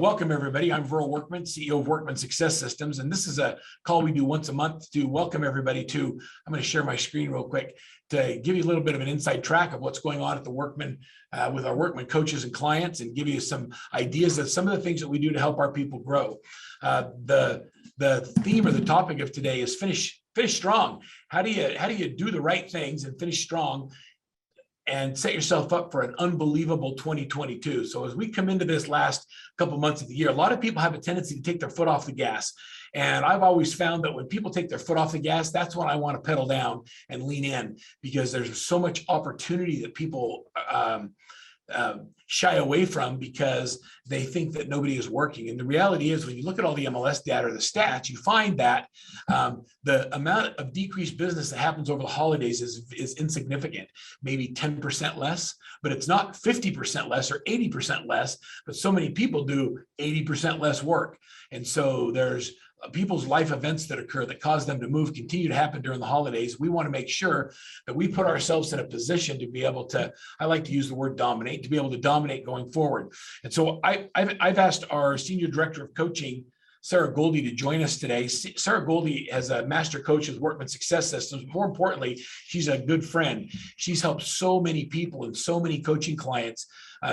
Welcome, everybody. I'm Verl Workman, CEO of Workman Success Systems, and this is a call we do once a month to welcome everybody to, I'm going to share my screen real quick to give you a little bit of an inside track of what's going on at the Workman with our Workman coaches and clients, and give you some ideas of some of the things that we do to help our people grow. The theme or the topic of today is finish strong. How do you do the right things and finish strong and set yourself up for an unbelievable 2022. So as we come into this last couple months of the year, a lot of people have a tendency to take their foot off the gas. And I've always found that when people take their foot off the gas, that's when I want to pedal down and lean in, because there's so much opportunity that people shy away from because they think that nobody is working. And the reality is, when you look at all the MLS data or the stats, you find that the amount of decreased business that happens over the holidays is insignificant, maybe 10% less, but it's not 50% less or 80% less, but so many people do 80% less work. And so there's people's life events that occur that cause them to move continue to happen during the holidays. We want to make sure that we put ourselves in a position to be able to, I like to use the word dominate, to be able to dominate going forward. And so I've asked our Senior Director of Coaching, Sara Guldi, to join us today. Sara Guldi has a master coach with Workman Success Systems. More importantly, she's a good friend. She's helped so many people and so many coaching clients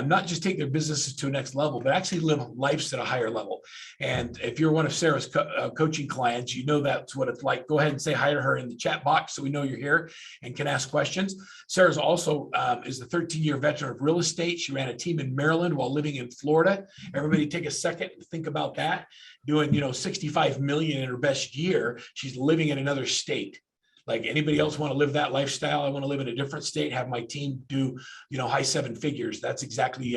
not just take their businesses to a next level, but actually live lives at a higher level. And if you're one of Sara's coaching clients, you know that's what it's like. Go ahead and say hi to her in the chat box so we know you're here and can ask questions. Sara's also is a 13-year veteran of real estate. She ran a team in Maryland while living in Florida. Everybody take a second and think about that. Doing, 65 million in her best year, she's living in another state. Like, anybody else want to live that lifestyle? I want to live in a different state, have my team do, high seven figures. That's exactly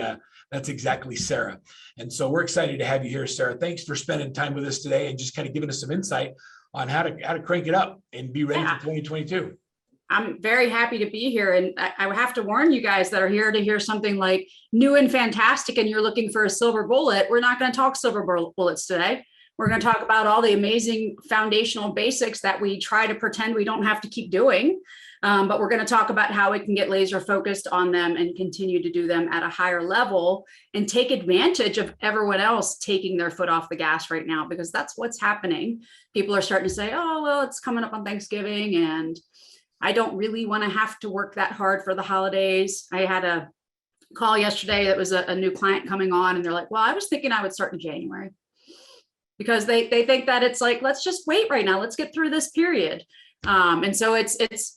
Sara. And so we're excited to have you here, Sara. Thanks for spending time with us today and just kind of giving us some insight on how to crank it up and be ready for 2022. I'm very happy to be here. And I have to warn you guys that are here to hear something like new and fantastic and you're looking for a silver bullet. We're not going to talk silver bullets today. We're going to talk about all the amazing foundational basics that we try to pretend we don't have to keep doing. But we're going to talk about how we can get laser focused on them and continue to do them at a higher level and take advantage of everyone else taking their foot off the gas right now, because that's what's happening. People are starting to say, oh, well, it's coming up on Thanksgiving and I don't really want to have to work that hard for the holidays. I had a call yesterday that was a new client coming on, and they're like, well, I was thinking I would start in January. Because they think that it's like, let's just wait right now. Let's get through this period. And so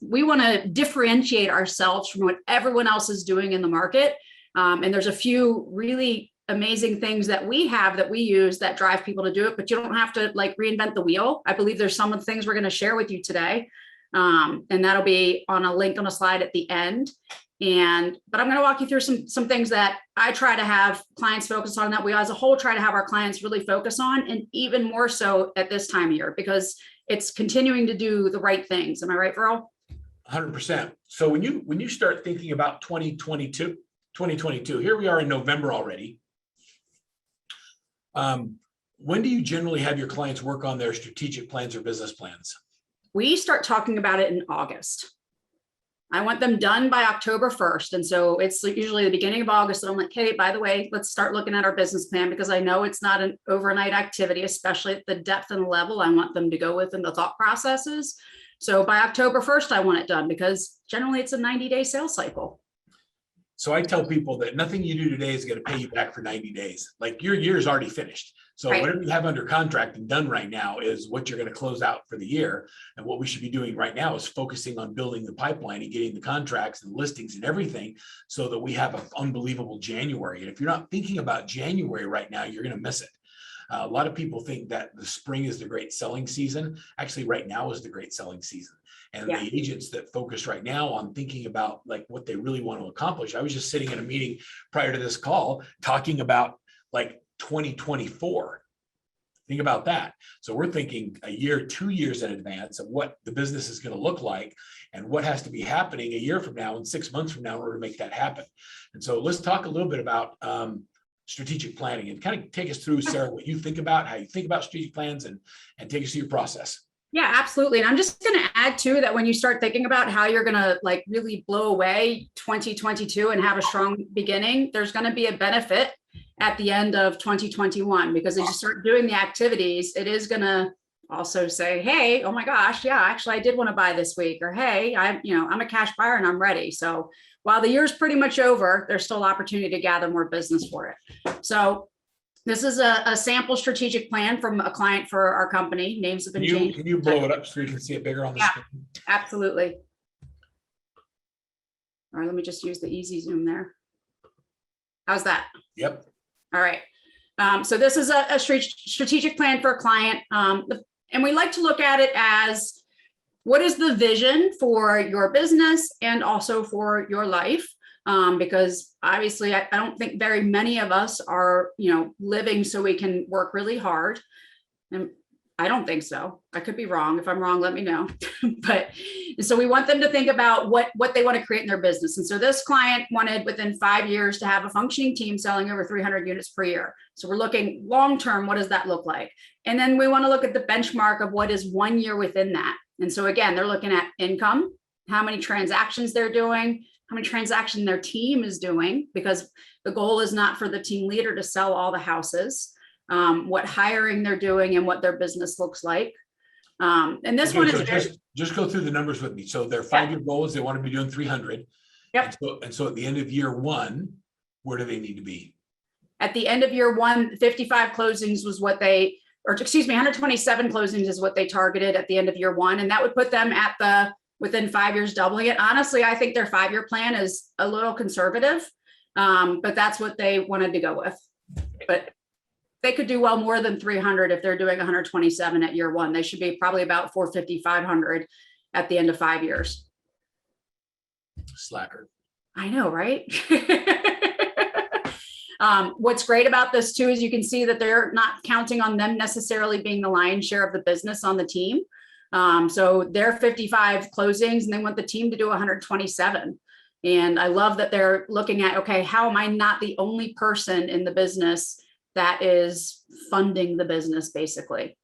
we want to differentiate ourselves from what everyone else is doing in the market. And there's a few really amazing things that we have that we use that drive people to do it, but you don't have to reinvent the wheel. I believe there's some of the things we're going to share with you today. And that'll be on a link on a slide at the end. But I'm going to walk you through some things that I try to have clients focus on, that we as a whole try to have our clients really focus on, and even more so at this time of year, because it's continuing to do the right things. Am I right, Verl? 100%. So when you start thinking about 2022, here we are in November already. When do you generally have your clients work on their strategic plans or business plans? We start talking about it in August. I want them done by October 1st. And so it's usually the beginning of August that I'm like, hey, by the way, let's start looking at our business plan, because I know it's not an overnight activity, especially at the depth and level I want them to go with in the thought processes. So by October 1st, I want it done, because generally it's a 90-day sales cycle. So I tell people that nothing you do today is going to pay you back for 90 days. Like, your year is already finished. So right. Whatever you have under contract and done right now is what you're going to close out for the year. And what we should be doing right now is focusing on building the pipeline and getting the contracts and listings and everything so that we have an unbelievable January. And if you're not thinking about January right now, you're going to miss it. A lot of people think that the spring is the great selling season. Actually, right now is the great selling season. And the agents that focus right now on thinking about what they really want to accomplish. I was just sitting in a meeting prior to this call talking about 2024. Think about that. So we're thinking a year, 2 years in advance of what the business is going to look like and what has to be happening a year from now and 6 months from now in order to make that happen. And so let's talk a little bit about strategic planning and kind of take us through, Sara, what you think about, how you think about strategic plans, and take us through your process. Yeah, absolutely. And I'm just going to add too that when you start thinking about how you're going to really blow away 2022 and have a strong beginning, there's going to be a benefit at the end of 2021, because as you start doing the activities, it is going to also say, hey, oh my gosh, yeah, actually I did want to buy this week, or hey, I'm a cash buyer and I'm ready. So while the year's pretty much over, there's still opportunity to gather more business for it. So this is a sample strategic plan from a client for our company. Names have been changed. Can you blow it up so you can see it bigger on the screen? Absolutely. All right, let me just use the easy zoom there. How's that? Yep. All right. So this is a strategic plan for a client. And we like to look at it as, what is the vision for your business and also for your life? Because obviously I don't think very many of us are, living so we can work really hard. And I don't think so. I could be wrong. If I'm wrong, let me know. But so we want them to think about what they want to create in their business. And so this client wanted within 5 years to have a functioning team selling over 300 units per year. So we're looking long-term, what does that look like? And then we want to look at the benchmark of what is 1 year within that. And so again, they're looking at income, how many transactions they're doing, how many transactions their team is doing, because the goal is not for the team leader to sell all the houses. What hiring they're doing and what their business looks like. And this one is just go through the numbers with me. So their 5-year goal is they want to be doing 300. Yep. And so at the end of year 1, where do they need to be? At the end of year 1, 55 closings was what 127 closings is what they targeted at the end of year 1. And that would put them at within 5 years, doubling it. Honestly, I think their 5-year plan is a little conservative, but that's what they wanted to go with. But they could do well more than 300 if they're doing 127 at year 1. They should be probably about 450, 500 at the end of 5 years. Slacker. I know, right? What's great about this too is you can see that they're not counting on them necessarily being the lion's share of the business on the team. So they're 55 closings and they want the team to do 127. And I love that they're looking at, okay, how am I not the only person in the business that is funding the business, basically.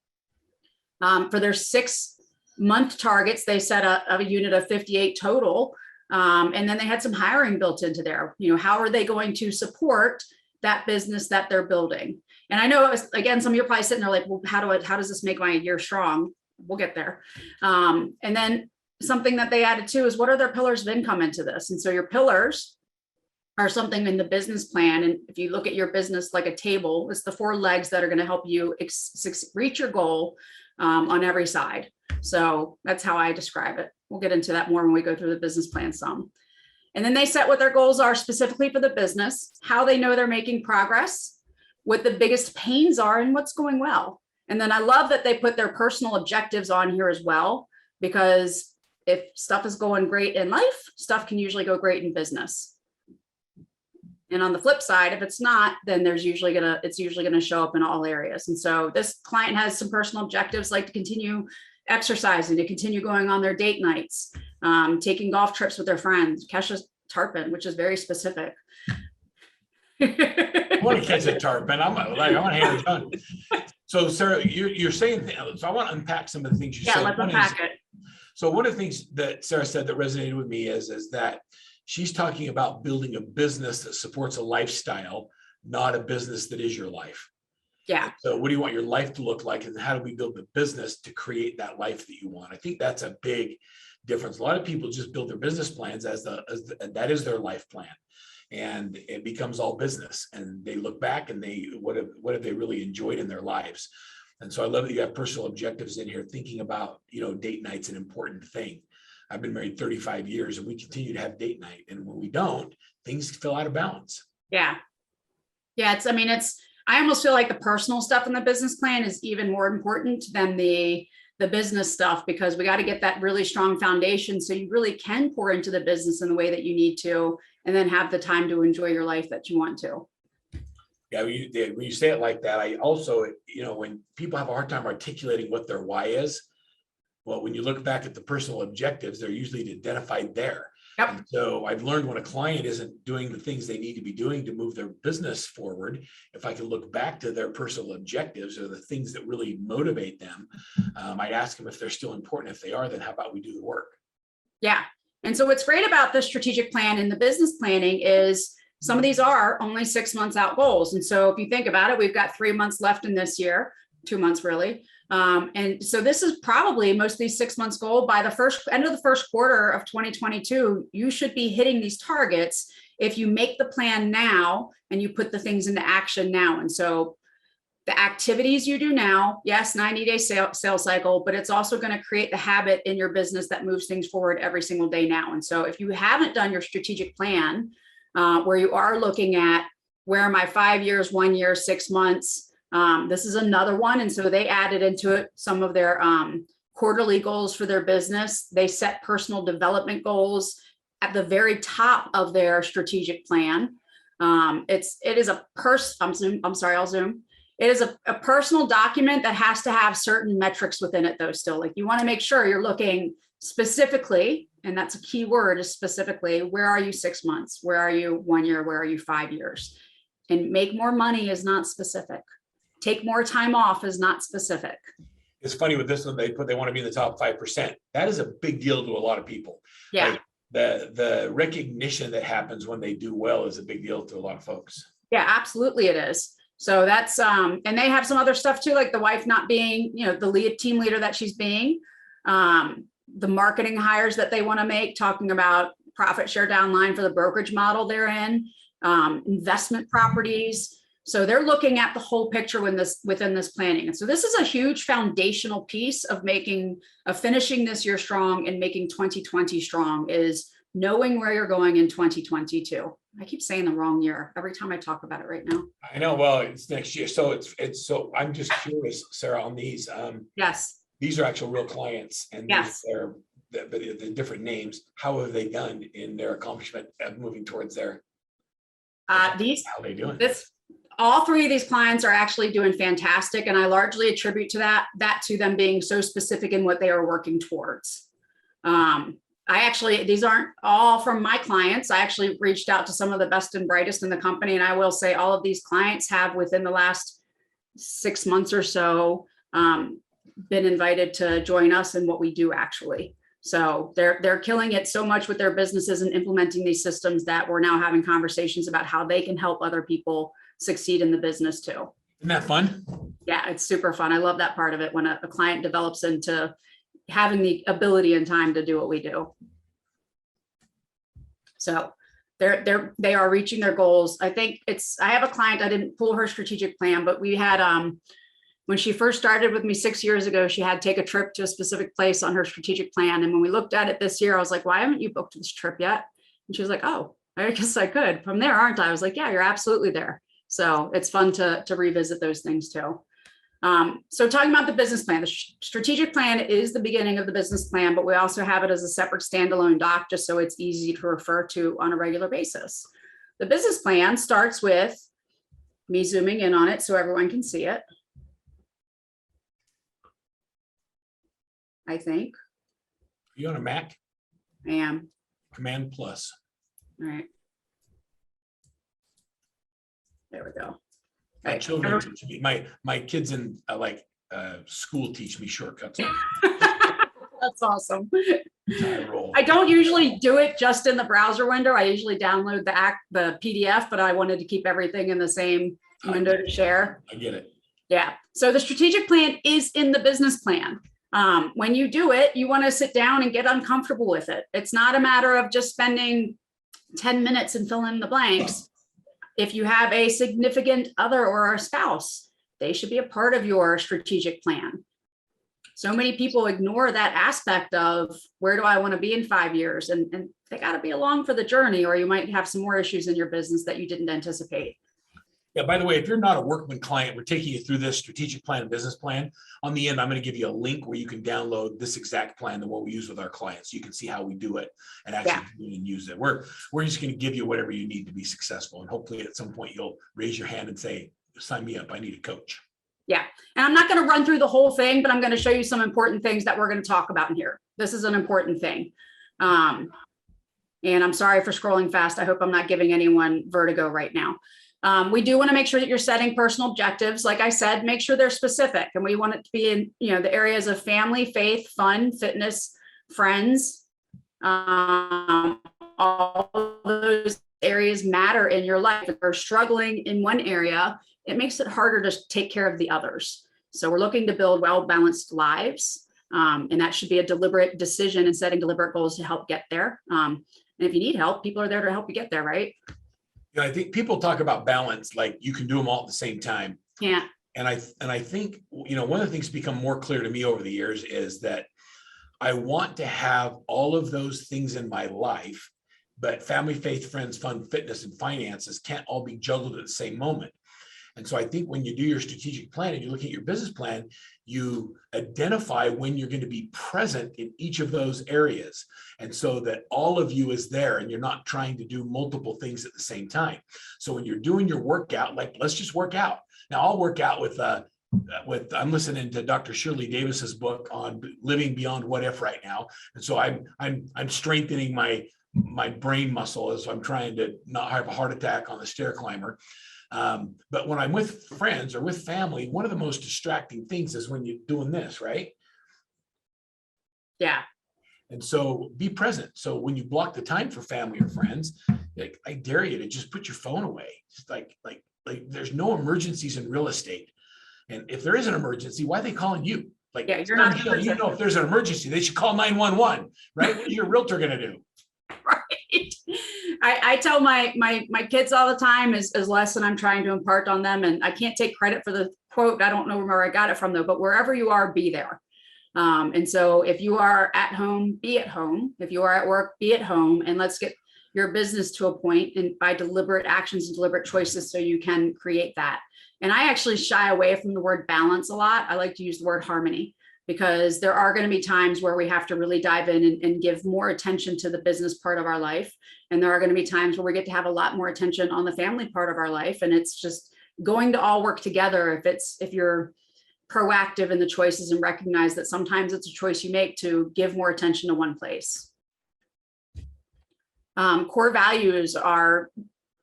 For their 6-month targets, they set a unit of 58 total. And then they had some hiring built into there. How are they going to support that business that they're building? And I know, again, some of you are probably sitting there like, well, how does this make my year strong? We'll get there. And then something that they added too is, what are their pillars of income into this? And so your pillars are something in the business plan. And if you look at your business like a table, it's the 4 legs that are going to help you reach your goal on every side. So that's how I describe it. We'll get into that more when we go through the business plan some. And then they set what their goals are specifically for the business, how they know they're making progress, what the biggest pains are, and what's going well. And then I love that they put their personal objectives on here as well, because if stuff is going great in life, stuff can usually go great in business. And on the flip side, if it's not, then it's usually gonna show up in all areas. And so this client has some personal objectives, like to continue exercising, to continue going on their date nights, taking golf trips with their friends, Kesha's tarpon, which is very specific. I want to catch a tarpon. I want to hand it done. So Sara, you're saying, so I want to unpack some of the things you said. Yeah, let's unpack it. So one of the things that Sara said that resonated with me is that she's talking about building a business that supports a lifestyle, not a business that is your life. Yeah. So what do you want your life to look like, and how do we build the business to create that life that you want? I think that's a big difference. A lot of people just build their business plans as that is their life plan, and it becomes all business. And they look back and what have they really enjoyed in their lives? And so I love that you have personal objectives in here, thinking about, date night's an important thing. I've been married 35 years and we continue to have date night. And when we don't, things feel out of balance. Yeah. Yeah. I almost feel like the personal stuff in the business plan is even more important than the business stuff, because we got to get that really strong foundation so you really can pour into the business in the way that you need to, and then have the time to enjoy your life that you want to. Yeah, when you say it like that, I also, when people have a hard time articulating what their why is, well, when you look back at the personal objectives, they're usually identified there. Yep. And so I've learned when a client isn't doing the things they need to be doing to move their business forward, if I can look back to their personal objectives or the things that really motivate them, I'd ask them if they're still important. If they are, then how about we do the work? Yeah. And so what's great about the strategic plan and the business planning is Some of these are only 6 months out goals. And so if you think about it, we've got 3 months left in this year, 2 months really. And so this is probably most of these 6 months goal. By the end of the first quarter of 2022, you should be hitting these targets if you make the plan now and you put the things into action now. And so the activities you do now, yes, 90-day sales cycle, but it's also going to create the habit in your business that moves things forward every single day now. And so if you haven't done your strategic plan, where you are looking at where am I 5 years, 1 year, 6 months, this is another one. And so they added into it some of their quarterly goals for their business. They set personal development goals at the very top of their strategic plan. It is a I'll zoom. It is a personal document that has to have certain metrics within it though still. Like you want to make sure you're looking specifically, and that's a key word, is specifically, where are you 6 months? Where are you 1 year? Where are you 5 years? And make more money is not specific. Take more time off is not specific. It's funny with this one, they want to be in the top 5%. That is a big deal to a lot of people. Yeah. Like the recognition that happens when they do well is a big deal to a lot of folks. Yeah, absolutely it is. So that's, and they have some other stuff too, like the wife not being, the team leader that she's being, the marketing hires that they want to make, talking about profit share downline for the brokerage model they're in, investment properties. So they're looking at the whole picture within this planning. And so this is a huge foundational piece of finishing this year strong and making 2020 strong, is knowing where you're going in 2022. I keep saying the wrong year every time I talk about it right now. I know. Well, it's next year. So so I'm just curious, Sarah, on these. Yes. These are actual real clients, and yes, they're the different names. How have they done in their accomplishment of moving towards their how they doing? All three of these clients are actually doing fantastic, and I largely attribute to that to them being so specific in what they are working towards. These aren't all from my clients. I actually reached out to some of the best and brightest in the company. And I will say all of these clients have within the last 6 months or so been invited to join us in what we do actually. So they're killing it so much with their businesses and implementing these systems that we're now having conversations about how they can help other people succeed in the business too. Isn't that fun? Yeah, it's super fun. I love that part of it when a client develops into having the ability and time to do what we do. So they are reaching their goals. I have a client, I didn't pull her strategic plan, but we had, when she first started with me 6 years ago, she had to take a trip to a specific place on her strategic plan. And when we looked at it this year, I was like, why haven't you booked this trip yet? And she was like, oh, I guess I could. From there, aren't I? I was like, yeah, you're absolutely there. So it's fun to revisit those things too. So talking about the business plan, the strategic plan is the beginning of the business plan, but we also have it as a separate standalone doc, just so it's easy to refer to on a regular basis. The business plan starts with me zooming in on it so everyone can see it. I think. Are you on a Mac? I am. Command plus. All right. There we go. My children teach me, my kids in school teach me shortcuts. That's awesome. I don't usually do it just in the browser window. I usually download the PDF, but I wanted to keep everything in the same window to share. I get it. Yeah. So the strategic plan is in the business plan. When you do it, you want to sit down and get uncomfortable with it. It's not a matter of just spending 10 minutes and filling in the blanks. If you have a significant other or a spouse, they should be a part of your strategic plan. So many people ignore that aspect of where do I want to be in 5 years? And they got to be along for the journey, or you might have some more issues in your business that you didn't anticipate. Yeah, by the way, if you're not a Workman client, we're taking you through this strategic plan and business plan. On the end, I'm going to give you a link where you can download this exact plan, the one we use with our clients. You can see how we do it and actually do and use it. We're just going to give you whatever you need to be successful. And hopefully at some point you'll raise your hand and say, sign me up, I need a coach. Yeah. And I'm not going to run through the whole thing, but I'm going to show you some important things that we're going to talk about in here. This is an important thing. And I'm sorry for scrolling fast. I hope I'm not giving anyone vertigo right now. We do want to make sure that you're setting personal objectives. Like I said, make sure they're specific, and we want it to be in, the areas of family, faith, fun, fitness, friends, all those areas areas matter in your life. If you're struggling in one area, it makes it harder to take care of the others. So we're looking to build well-balanced lives. And that should be a deliberate decision and setting deliberate goals to help get there. And if you need help, people are there to help you get there, right? I think people talk about balance, like you can do them all at the same time. Yeah. And I think, one of the things become more clear to me over the years is that I want to have all of those things in my life, but family, faith, friends, fun, fitness, and finances can't all be juggled at the same moment. And so I think when you do your strategic plan and you look at your business plan, you identify when you're going to be present in each of those areas. And so that all of you is there and you're not trying to do multiple things at the same time. So when you're doing your workout, like let's just work out. Now I'll work out with I'm listening to Dr. Shirley Davis's book on living beyond what if right now. And so I'm strengthening my brain muscle as I'm trying to not have a heart attack on the stair climber. But when I'm with friends or with family, one of the most distracting things is when you're doing this, right? Yeah. And so be present. So when you block the time for family or friends, like I dare you to just put your phone away. Just like there's no emergencies in real estate. And if there is an emergency, why are they calling you? Like, yeah, you're not if there's an emergency, they should call 911, right? What is your realtor going to do? Right. I tell my kids all the time is lesson I'm trying to impart on them. And I can't take credit for the quote. I don't know where I got it from though, but wherever you are, be there. And so if you are at home, be at home. If you are at work, be at home, and let's get your business to a point and by deliberate actions and deliberate choices so you can create that. And I actually shy away from the word balance a lot. I like to use the word harmony, because there are going to be times where we have to really dive in and give more attention to the business part of our life. And there are going to be times where we get to have a lot more attention on the family part of our life. And it's just going to all work together if you're proactive in the choices and recognize that sometimes it's a choice you make to give more attention to one place. Core values are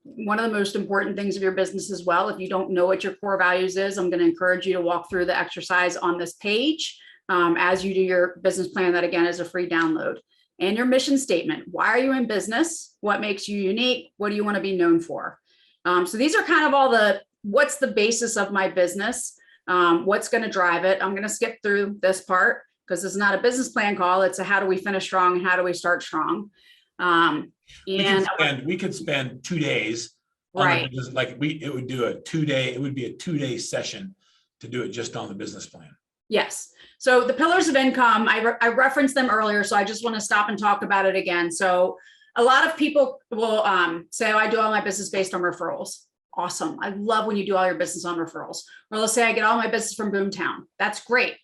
one of the most important things of your business as well. If you don't know what your core values is, I'm going to encourage you to walk through the exercise on this page as you do your business plan. That again is a free download. And your mission statement. Why are you in business? What makes you unique? What do you want to be known for? So these are kind of all what's the basis of my business? What's going to drive it? I'm going to skip through this part because it's not a business plan call. It's a how do we finish strong and how do we start strong? We could spend 2 days. Right. It would be a 2-day session to do it just on the business plan. Yes. So the pillars of income, I referenced them earlier, so I just want to stop and talk about it again. So a lot of people will say, oh, I do all my business based on referrals. Awesome. I love when you do all your business on referrals. Or let's say I get all my business from Boomtown. That's great.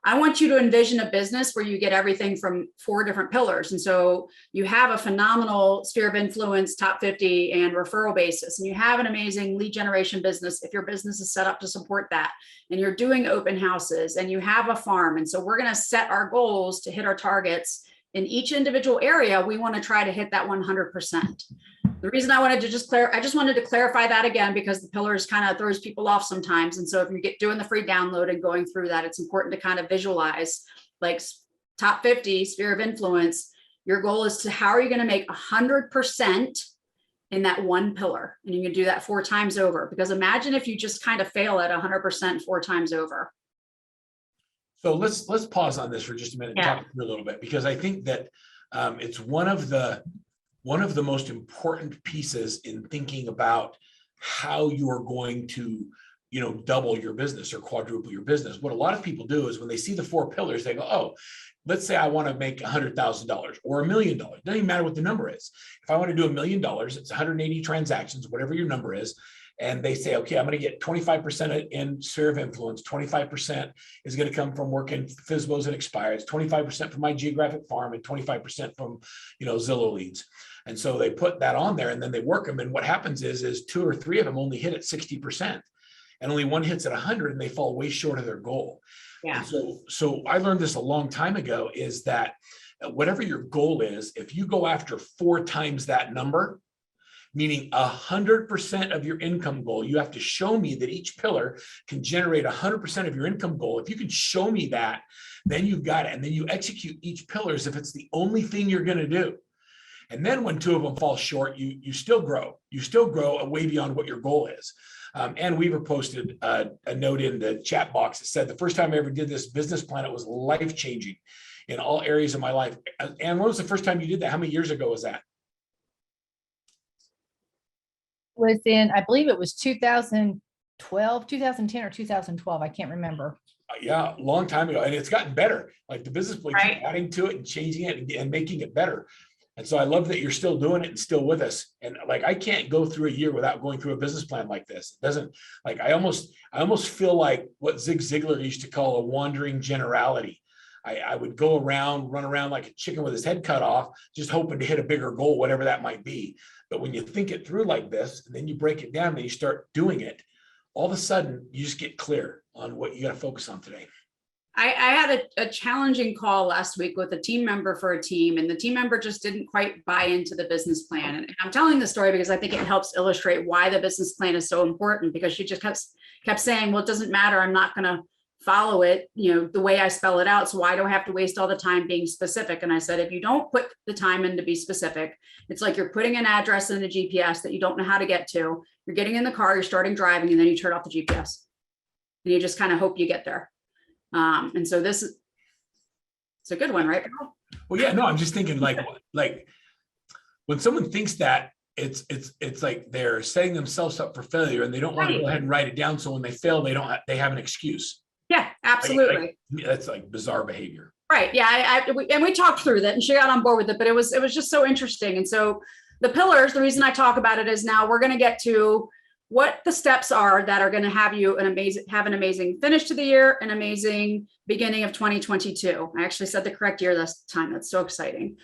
I want you to envision a business where you get everything from 4 different pillars. And so you have a phenomenal sphere of influence, top 50 and referral basis. And you have an amazing lead generation business if your business is set up to support that. And you're doing open houses and you have a farm. And so we're going to set our goals to hit our targets in each individual area. We want to try to hit that 100%. The reason I wanted to I just wanted to clarify that again, because the pillars kind of throws people off sometimes. And so if you get doing the free download and going through that, it's important to kind of visualize like top 50 sphere of influence. Your goal is to, how are you going to make 100% in that one pillar? And you can do that 4 times over, because imagine if you just kind of fail at 100% 4 times over. So let's pause on this for just a minute and talk through a little bit, because I think that it's one of the most important pieces in thinking about how you are going to, double your business or quadruple your business. What a lot of people do is when they see the 4 pillars, they go, oh, let's say I want to make $100,000 or $1 million. Doesn't even matter what the number is. If I want to do $1 million, it's 180 transactions, whatever your number is. And they say, okay, I'm going to get 25% in sphere of influence. 25% is going to come from working FSBOs and expires, 25% from my geographic farm, and 25% from, Zillow leads. And so they put that on there and then they work them. And what happens is 2 or 3 of them only hit at 60% and only 1 hits at 100, and they fall way short of their goal. Yeah. And so I learned this a long time ago, is that whatever your goal is, if you go after 4 times that number, meaning 100% of your income goal, you have to show me that each pillar can generate 100% of your income goal. If you can show me that, then you've got it. And then you execute each pillar as if it's the only thing you're going to do. And then when two of them fall short, you still grow. You still grow way beyond what your goal is. And Weaver posted a note in the chat box that said, the first time I ever did this business plan, it was life-changing in all areas of my life. And when was the first time you did that? How many years ago was that? I believe it was 2012, 2010 or 2012. I can't remember. Yeah, a long time ago. And it's gotten better. Like the business plan, Right. keep adding to it and changing it and making it better. And so I love that you're still doing it and still with us. And like, I can't go through a year without going through a business plan like this. It doesn't, like, I almost feel like what Zig Ziglar used to call a wandering generality. I would go around, run around like a chicken with his head cut off, just hoping to hit a bigger goal, whatever that might be. But when you think it through like this, and then you break it down and you start doing it, all of a sudden you just get clear on what you got to focus on today. I had a challenging call last week with a team member for a team, and the team member just didn't quite buy into the business plan. And I'm telling the story because I think it helps illustrate why the business plan is so important, because she just kept saying, well, it doesn't matter. I'm not going to follow it, the way I spell it out. So why do I have to waste all the time being specific? And I said, if you don't put the time in to be specific, it's like you're putting an address in a GPS that you don't know how to get to. You're getting in the car, you're starting driving, and then you turn off the GPS. And you just kind of hope you get there. And so it's a good one, right? Well, yeah, no, I'm just thinking like when someone thinks that, it's like they're setting themselves up for failure and they don't want to go ahead and write it down. So when they fail, they have an excuse. Yeah, absolutely. That's like bizarre behavior. Right. Yeah. And we talked through that and she got on board with it, but it was just so interesting. And so the pillars, the reason I talk about it is now we're going to get to what the steps are that are going to have you have an amazing finish to the year, an amazing beginning of 2022. I actually said the correct year this time. That's so exciting.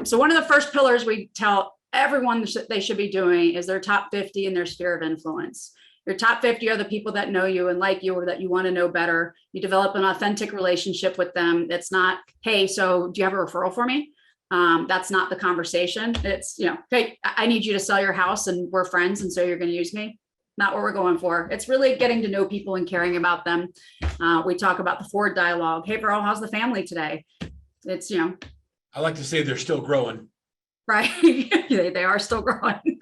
So one of the first pillars we tell everyone that they should be doing is their top 50 in their sphere of influence. Your top 50 are the people that know you and like you, or that you want to know better. You develop an authentic relationship with them. It's not, hey, so do you have a referral for me? That's not the conversation. It's, hey, I need you to sell your house and we're friends. And so you're going to use me. Not what we're going for. It's really getting to know people and caring about them. We talk about the forward dialogue. Hey, Verl, how's the family today? It's, I like to say they're still growing. Right. They are still growing.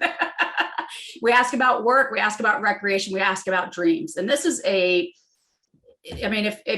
We ask about work, we ask about recreation, we ask about dreams. And this is if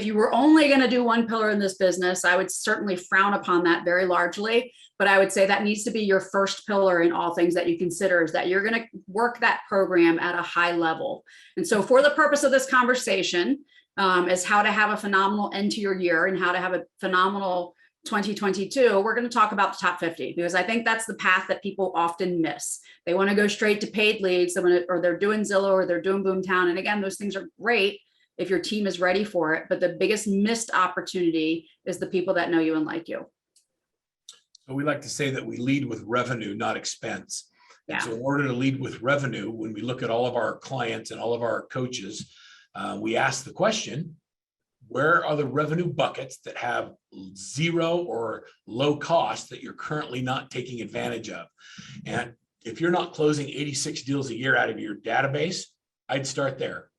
you were only going to do one pillar in this business, I would certainly frown upon that very largely. But I would say that needs to be your first pillar in all things that you consider, is that you're going to work that program at a high level. And so for the purpose of this conversation, is how to have a phenomenal end to your year and how to have a phenomenal 2022, we're going to talk about the top 50, because I think that's the path that people often miss. They want to go straight to paid leads, or they're doing Zillow, or they're doing Boomtown. And again, those things are great if your team is ready for it. But the biggest missed opportunity is the people that know you and like you. So we like to say that we lead with revenue, not expense. Yeah. And so in order to lead with revenue, when we look at all of our clients and all of our coaches, we ask the question, where are the revenue buckets that have zero or low cost that you're currently not taking advantage of? And if you're not closing 86 deals a year out of your database, I'd start there.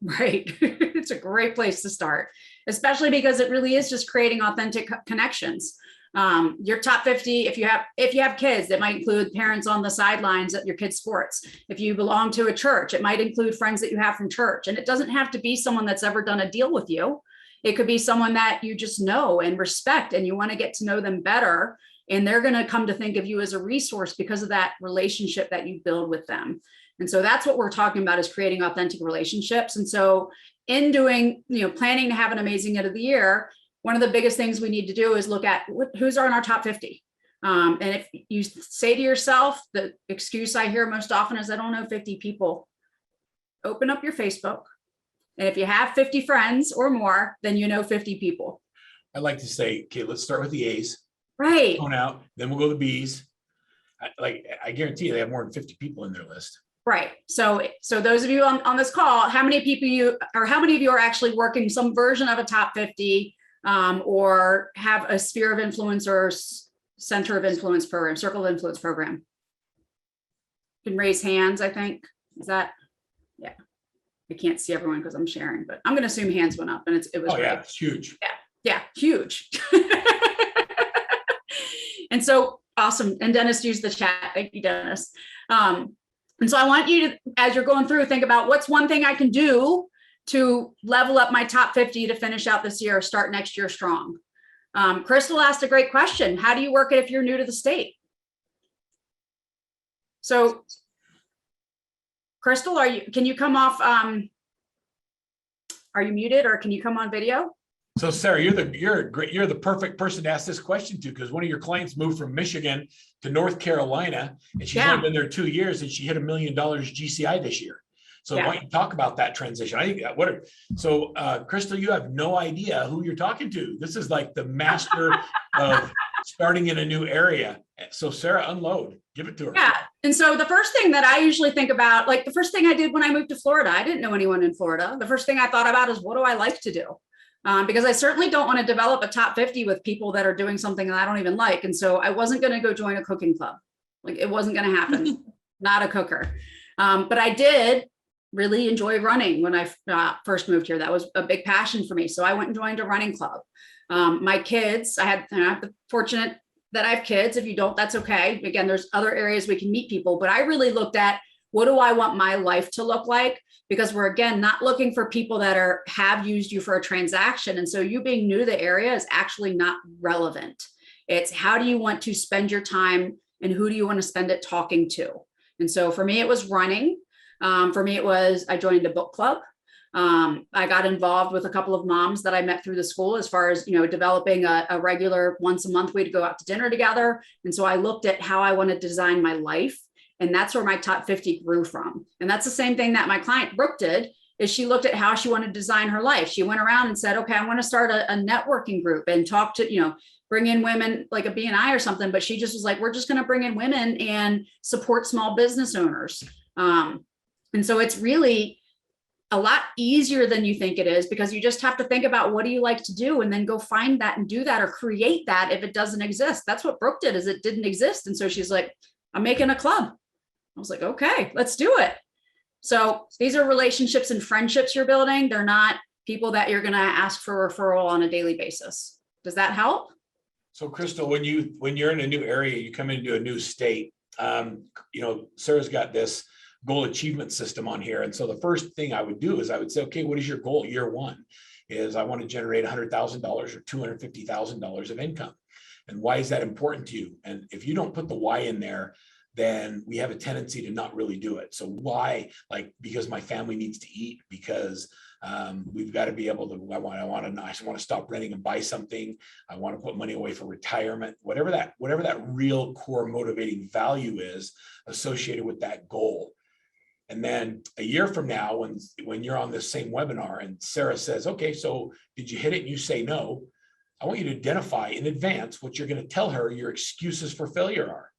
Right. It's a great place to start, especially because it really is just creating authentic connections. Your top 50, if you have kids, that might include parents on the sidelines at your kids' sports. If you belong to a church, it might include friends that you have from church. And it doesn't have to be someone that's ever done a deal with you. It could be someone that you just know and respect, and you want to get to know them better. And they're going to come to think of you as a resource because of that relationship that you build with them. And so that's what we're talking about, is creating authentic relationships. And so in doing, planning to have an amazing end of the year, one of the biggest things we need to do is look at who's are in our top 50. And if you say to yourself, the excuse I hear most often is, I don't know 50 people. Open up your Facebook. And if you have 50 friends or more, then you know 50 people. I like to say, okay, let's start with the A's. Right. Going out, then we'll go to the B's. I guarantee you they have more than 50 people in their list. Right. So those of you on this call, how many of you are actually working some version of a top 50, or have a sphere of influence or center of influence program, circle of influence program? You can raise hands, I think. Is that, yeah. I can't see everyone because I'm sharing, but I'm going to assume hands went up, and it was. Oh, yeah, right. it's huge. Yeah, huge. And so Awesome. And Dennis used the chat. Thank you, Dennis. And so I want you to, as you're going through, think about what's one thing I can do to level up my top 50 to finish out this year, start next year strong. Crystal asked a great question. How do you work it if you're new to the state? So Crystal, can you come off, are you muted or can you come on video? So Sarah, you're the perfect person to ask this question to, because one of your clients moved from Michigan to North Carolina, and she's only been there 2 years, and she hit $1 million GCI this year. So why don't you talk about that transition? I think Crystal, you have no idea who you're talking to. This is like the master of starting in a new area. So Sarah, unload, give it to her. Yeah. And so the first thing that I usually think about, like the first thing I did when I moved to Florida, I didn't know anyone in Florida. The first thing I thought about is, what do I like to do? Because I certainly don't want to develop a top 50 with people that are doing something that I don't even like. And so I wasn't going to go join a cooking club. Like it wasn't going to happen. Not a cooker. But I did really enjoy running when I first moved here. That was a big passion for me. So I went and joined a running club. My kids, I have the fortunate that I have kids. If you don't, that's okay. Again, there's other areas we can meet people, but I really looked at, what do I want my life to look like? Because we're, again, not looking for people that have used you for a transaction. And so you being new to the area is actually not relevant. It's how do you want to spend your time and who do you want to spend it talking to? And so for me, it was running. For me, it was, I joined a book club. I got involved with a couple of moms that I met through the school as far as, developing a regular once a month, we'd go out to dinner together. And so I looked at how I want to design my life. And that's where my top 50 grew from. And that's the same thing that my client Brooke did, is she looked at how she wanted to design her life. She went around and said, okay, I want to start a networking group and talk to, bring in women like a BNI or something. But she just was like, we're just going to bring in women and support small business owners. And so it's really a lot easier than you think it is, because you just have to think about, what do you like to do? And then go find that and do that, or create that if it doesn't exist. That's what Brooke did, is it didn't exist. And so she's like, I'm making a club. I was like, okay, let's do it. So these are relationships and friendships you're building. They're not people that you're going to ask for referral on a daily basis. Does that help? So Crystal, when you're in a new area, you come into a new state, Sarah's got this goal achievement system on here. And so the first thing I would do is I would say, okay, what is your goal? Year one is I want to generate $100,000 or $250,000 of income. And why is that important to you? And if you don't put the why in there, then we have a tendency to not really do it. So why? Like, because my family needs to eat, because we've got to be able to, I just want to stop renting and buy something. I want to put money away for retirement, whatever that real core motivating value is associated with that goal. And then a year from now, when you're on this same webinar and Sarah says, okay, so did you hit it? And you say no. I want you to identify in advance what you're going to tell her your excuses for failure are.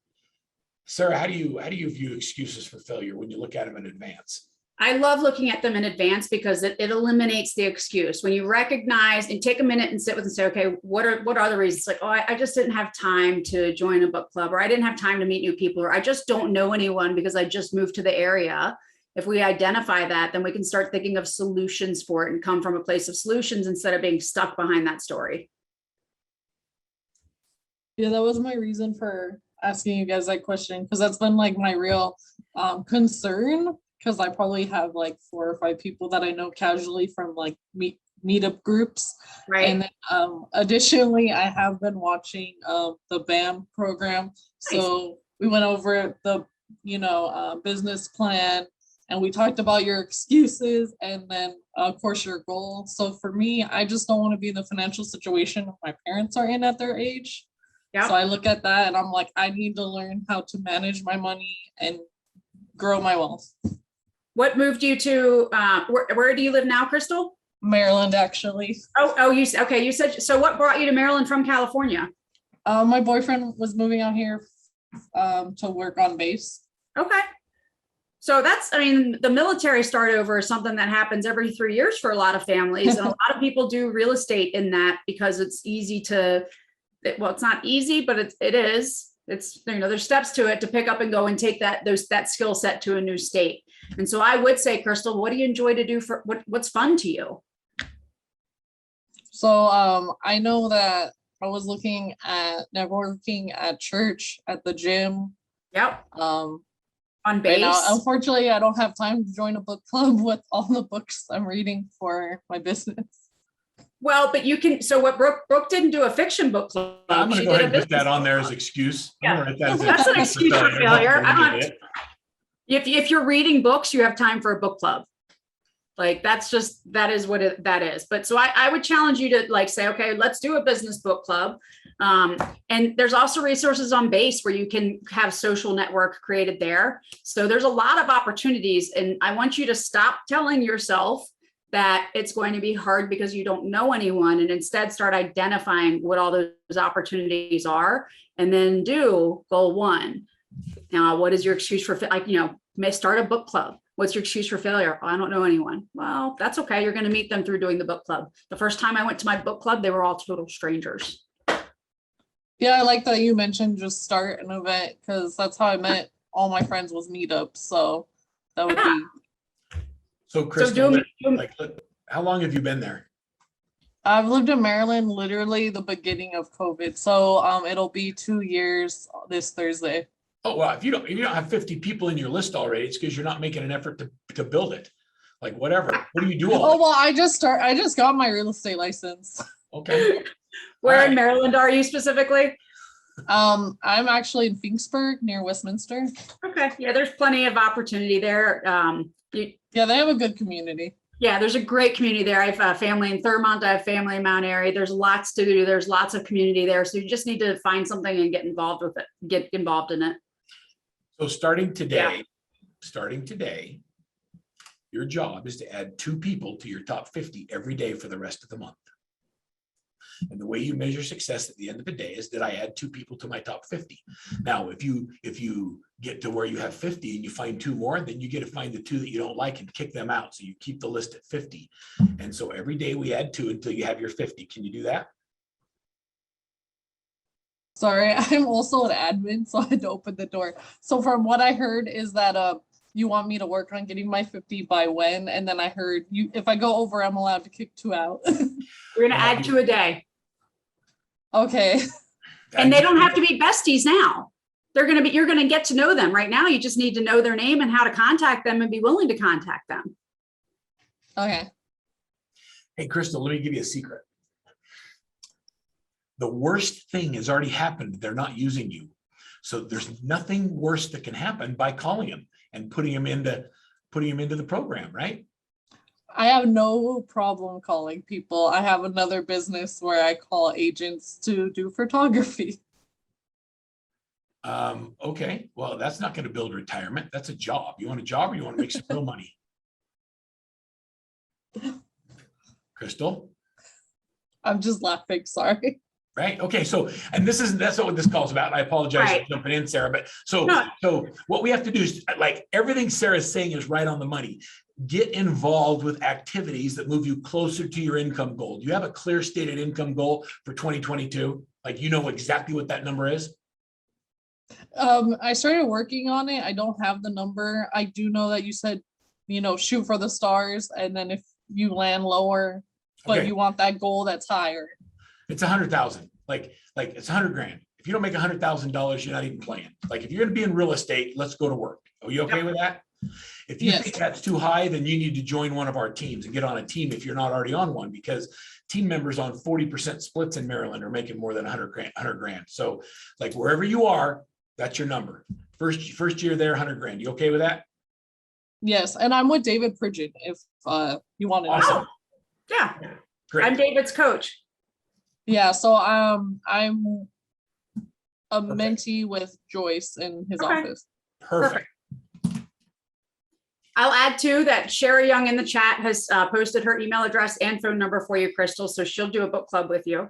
Sarah, how do you view excuses for failure when you look at them in advance? I love looking at them in advance because it eliminates the excuse. When you recognize and take a minute and sit with and say, okay, what are the reasons? Like, oh, I just didn't have time to join a book club, or I didn't have time to meet new people, or I just don't know anyone because I just moved to the area. If we identify that, then we can start thinking of solutions for it and come from a place of solutions instead of being stuck behind that story. Yeah, that was my reason for asking you guys that question, because that's been like my real concern, because I probably have like 4 or 5 people that I know casually from like meetup groups. Right. And then additionally, I have been watching the BAM program. So we went over the business plan, and we talked about your excuses and then of course your goal. So for me, I just don't want to be in the financial situation my parents are in at their age. Yep. So I look at that and I'm like, I need to learn how to manage my money and grow my wealth. What moved you to, where do you live now, Crystal? Maryland, actually. Oh, you said, so what brought you to Maryland from California? My boyfriend was moving out here to work on base. Okay. So the military start over is something that happens every 3 years for a lot of families. And a lot of people do real estate in that because it's easy to, well, it's not easy, but it is. It's, there's steps to it to pick up and go and take that skill set to a new state. And so I would say, Crystal, what do you enjoy to do what's fun to you? So I know that I was looking at networking at church, at the gym. Yep, Um, on right now, base. unfortunately, I don't have time to join a book club with all the books I'm reading for my business. Well, but you can, so what Brooke didn't do a fiction book club. I'm gonna She go did ahead a and put that business on there book as club. excuse. Yeah. I'm gonna write that as That's an excuse for failure. I Hopefully don't- get it. If you're reading books, you have time for a book club. Like, that's just, that is what that is. But so I would challenge you to like say, okay, let's do a business book club. And there's also resources on base where you can have social network created there. So there's a lot of opportunities, and I want you to stop telling yourself that it's going to be hard because you don't know anyone, and instead start identifying what all those opportunities are, and then do goal 1. Now, what is your excuse for, like, may start a book club. What's your excuse for failure? Oh, I don't know anyone. Well, that's okay. You're going to meet them through doing the book club. The first time I went to my book club, they were all total strangers. Yeah, I like that you mentioned just start an event, because that's how I met all my friends was meetups. So that would Yeah. be. So Crystal, do- how long have you been there? I've lived in Maryland literally the beginning of COVID. So it'll be 2 years this Thursday. Oh, well, if you don't have 50 people in your list already, it's because you're not making an effort to build it. Like, whatever. What do you do? Oh, well, I just got my real estate license. Okay. Where in Alright. Maryland are you specifically? I'm actually in Finksburg near Westminster. Okay. Yeah, there's plenty of opportunity there. Yeah, they have a good community. Yeah, there's a great community there. I have a family in Thurmont. I have family in Mount Airy. There's lots to do. There's lots of community there. So you just need to find something and get involved with it. Get involved in it. So starting today, your job is to add 2 people to your top 50 every day for the rest of the month. And the way you measure success at the end of the day is, did I add 2 people to my top 50? Now, if you get to where you have 50 and you find 2 more, then you get to find the 2 that you don't like and kick them out. So you keep the list at 50. And so every day we add 2 until you have your 50. Can you do that? Sorry, I'm also an admin, so I had to open the door. So from what I heard is that you want me to work on getting my 50 by when? And then I heard if I go over, I'm allowed to kick 2 out. We're going to add 2 a day. Okay. And they don't have to be besties now. You're going to get to know them. Right now, you just need to know their name and how to contact them and be willing to contact them. Okay. Hey, Crystal, let me give you a secret. The worst thing has already happened. They're not using you. So there's nothing worse that can happen by calling them and putting them into the program, right? I have no problem calling people. I have another business where I call agents to do photography. Okay, well, that's not going to build retirement. That's a job. You want a job, or you want to make some real money? Crystal? I'm just laughing, sorry. Right. Okay. So, and that's not what this call's about. I apologize Right. for jumping in, Sarah. But so No. what we have to do is, like, everything Sarah's saying is right on the money. Get involved with activities that move you closer to your income goal. Do you have a clear stated income goal for 2022? Like, you know exactly what that number is? I started working on it. I don't have the number. I do know that you said, shoot for the stars, and then if you land lower, but Okay. you want that goal that's higher. It's 100,000. Like it's 100 grand. If you don't make $100,000, you're not even playing. Like, if you're going to be in real estate, let's go to work. Are you okay with that? If you Yes. think that's too high, then you need to join one of our teams and get on a team if you're not already on one, because team members on 40% splits in Maryland are making more than 100 grand. So, like, wherever you are, that's your number. First year there, 100 grand. You okay with that? Yes, and I'm with David Pridgeon if you want to know. Awesome. Yeah. Great. I'm David's coach. Yeah, so I'm a Perfect. mentee with Joyce in his Okay. office. Perfect. I'll add too that Sherry Young in the chat has posted her email address and phone number for you, Crystal. So she'll do a book club with you.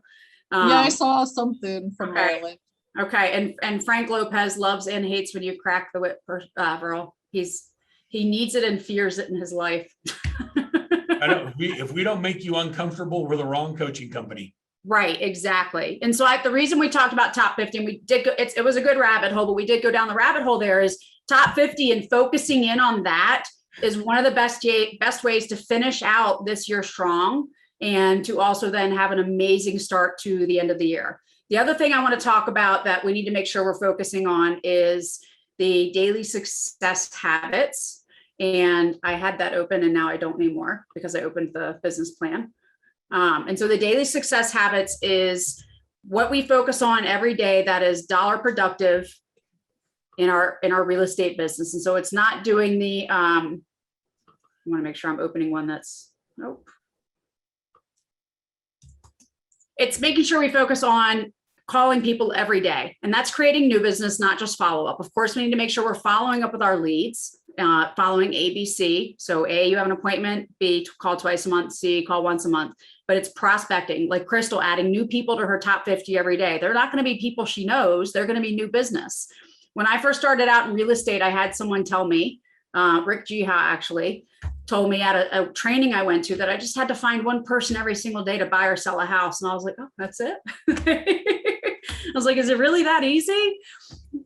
Yeah, I saw something from okay. Maryland. Okay. And Frank Lopez loves and hates when you crack the whip, Verl. He needs it and fears it in his life. I know, if we don't make you uncomfortable, we're the wrong coaching company. Right, exactly. And so the reason we talked about top 50, and we did go, it was a good rabbit hole, but we did go down the rabbit hole there, is top 50 and focusing in on that is one of the best ways to finish out this year strong. and to also then have an amazing start to the end of the year. The other thing I want to talk about that we need to make sure we're focusing on is the daily success habits. And I had that open and now I don't anymore because I opened the business plan. And so the daily success habits is what we focus on every day that is dollar productive in our real estate business. And so it's not doing the, I want to make sure I'm opening one that's, nope. It's making sure we focus on calling people every day. And that's creating new business, not just follow up. Of course, we need to make sure we're following up with our leads, following ABC. So A, you have an appointment, B, call twice a month, C, call once a month. But it's prospecting, like Crystal, adding new people to her top 50 every day. They're not going to be people she knows. They're going to be new business. When I first started out in real estate, I had someone tell me, Rick Jiha actually, told me at a training I went to that I just had to find one person every single day to buy or sell a house. And I was like, oh, that's it. I was like, is it really that easy?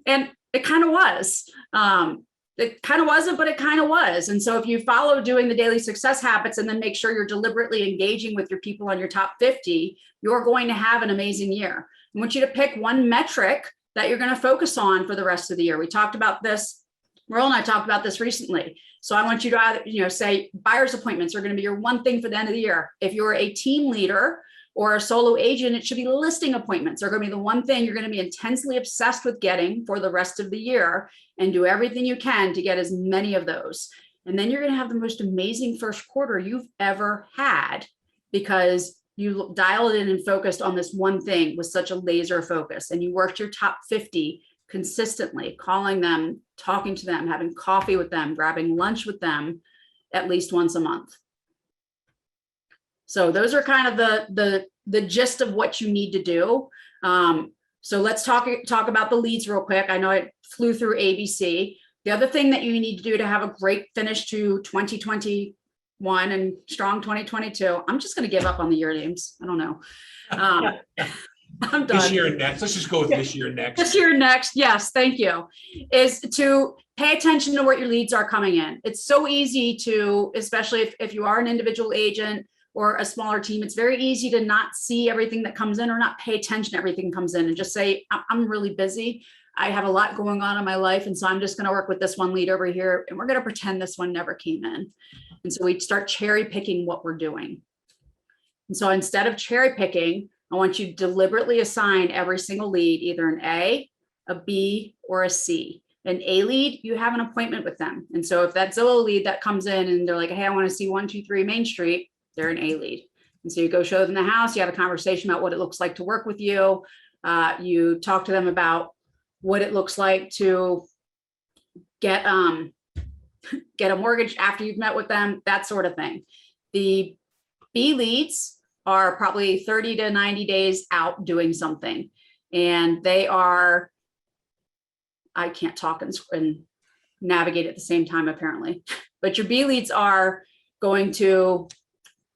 And it kind of was. It kind of wasn't, but it kind of was. And so if you follow doing the daily success habits and then make sure you're deliberately engaging with your people on your top 50, you're going to have an amazing year. I want you to pick one metric that you're going to focus on for the rest of the year. We talked about this, Verl and I talked about this recently. So I want you to either, say buyer's appointments are going to be your one thing for the end of the year. If you're a team leader or a solo agent, it should be listing appointments. They're going to be the one thing you're going to be intensely obsessed with getting for the rest of the year, and do everything you can to get as many of those. And then you're going to have the most amazing first quarter you've ever had because you dialed in and focused on this one thing with such a laser focus, and you worked your top 50 consistently, calling them, talking to them, having coffee with them, grabbing lunch with them at least once a month. So those are kind of the gist of what you need to do. So let's talk about the leads real quick. I know I flew through ABC. The other thing that you need to do to have a great finish to 2021 and strong 2022, I'm just going to give up on the year names. I don't know. I'm done. This year and next. Let's just go with this year and next. This year and next. Yes, thank you. Is to pay attention to what your leads are coming in. It's so easy to, especially if you are an individual agent or a smaller team, it's very easy to not see everything that comes in or not pay attention to everything that comes in and just say, I'm really busy. I have a lot going on in my life. And so I'm just going to work with this one lead over here. And we're going to pretend this one never came in. And so we start cherry picking what we're doing. And so instead of cherry picking, I want you to deliberately assign every single lead, either an A, a B, or a C. An A lead, you have an appointment with them. And so if that Zillow lead that comes in and they're like, hey, I want to see 123 Main Street, they're an A lead. And so you go show them the house, you have a conversation about what it looks like to work with you. You talk to them about what it looks like to get a mortgage after you've met with them, that sort of thing. The B leads are probably 30 to 90 days out doing something. And they are, I can't talk and navigate at the same time, apparently. But your B leads are going to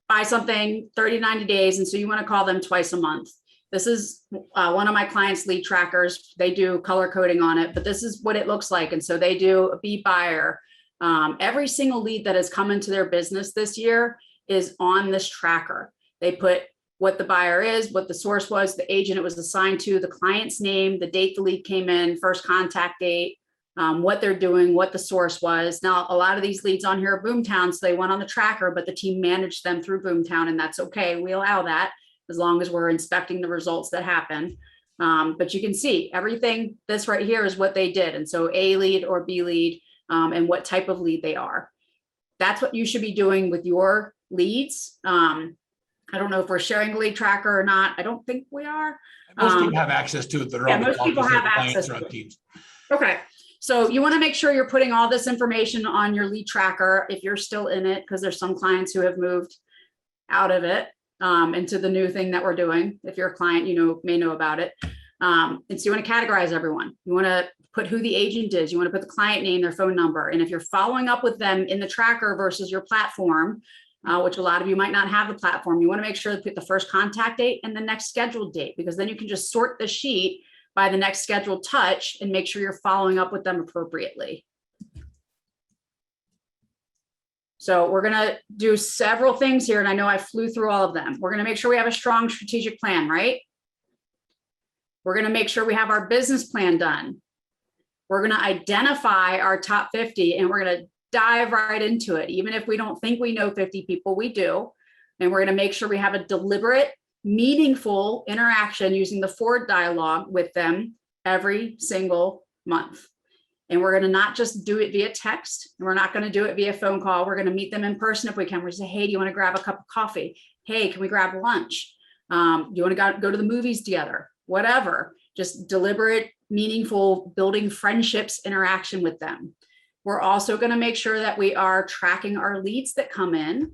buy something 30, 90 days. And so you want to call them twice a month. This is one of my clients' lead trackers. They do color coding on it, but this is what it looks like. And so they do a B buyer. Every single lead that has come into their business this year is on this tracker. They put what the buyer is, what the source was, the agent it was assigned to, the client's name, the date the lead came in, first contact date, what they're doing, what the source was. Now, a lot of these leads on here are Boomtown, so they went on the tracker, but the team managed them through Boomtown, and that's okay. We allow that as long as we're inspecting the results that happen. But you can see everything, this right here is what they did. And so A lead or B lead, and what type of lead they are. That's what you should be doing with your leads. I don't know if we're sharing a lead tracker or not. I don't think we are. Most people have access to it. Yeah, most people have access to it. Okay. So you want to make sure you're putting all this information on your lead tracker if you're still in it, because there's some clients who have moved out of it into the new thing that we're doing. If you're a client, you may know about it. And so you want to categorize everyone. You want to put who the agent is. You want to put the client name, their phone number. And if you're following up with them in the tracker versus your platform, which a lot of you might not have the platform, you want to make sure to put the first contact date and the next scheduled date, because then you can just sort the sheet by the next scheduled touch and make sure you're following up with them appropriately. So we're going to do several things here. And I know I flew through all of them. We're going to make sure we have a strong strategic plan, right? We're going to make sure we have our business plan done. We're going to identify our top 50 and we're going to dive right into it. Even if we don't think we know 50 people, we do. And we're going to make sure we have a deliberate, meaningful interaction using the Ford dialogue with them every single month. And we're going to not just do it via text. And we're not going to do it via phone call. We're going to meet them in person if we can. We're say, hey, do you want to grab a cup of coffee? Hey, can we grab lunch? Do you want to go to the movies together? Whatever. Just deliberate, meaningful, building friendships, interaction with them. We're also going to make sure that we are tracking our leads that come in.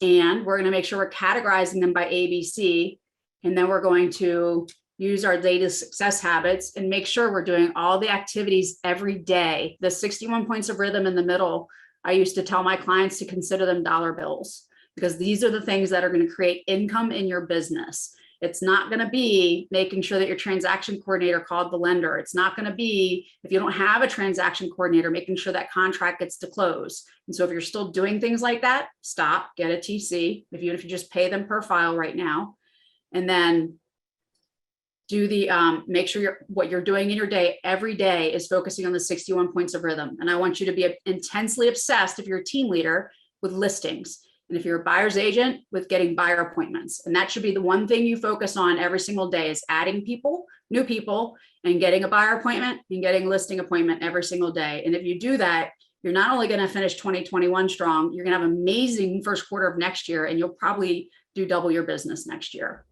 And we're going to make sure we're categorizing them by ABC. And then we're going to use our daily success habits and make sure we're doing all the activities every day. The 61 points of rhythm in the middle, I used to tell my clients to consider them dollar bills, because these are the things that are going to create income in your business. It's not going to be making sure that your transaction coordinator called the lender. It's not going to be, if you don't have a transaction coordinator, making sure that contract gets to close. And so if you're still doing things like that, stop, get a TC, even if you just pay them per file right now. And then do the, make sure what you're doing in your day every day is focusing on the 61 points of rhythm. And I want you to be intensely obsessed, if you're a team leader, with listings. And if you're a buyer's agent, with getting buyer appointments. And that should be the one thing you focus on every single day, is adding people, new people, and getting a buyer appointment and getting a listing appointment every single day. And if you do that, you're not only going to finish 2021 strong, you're going to have an amazing first quarter of next year, and you'll probably do double your business next year.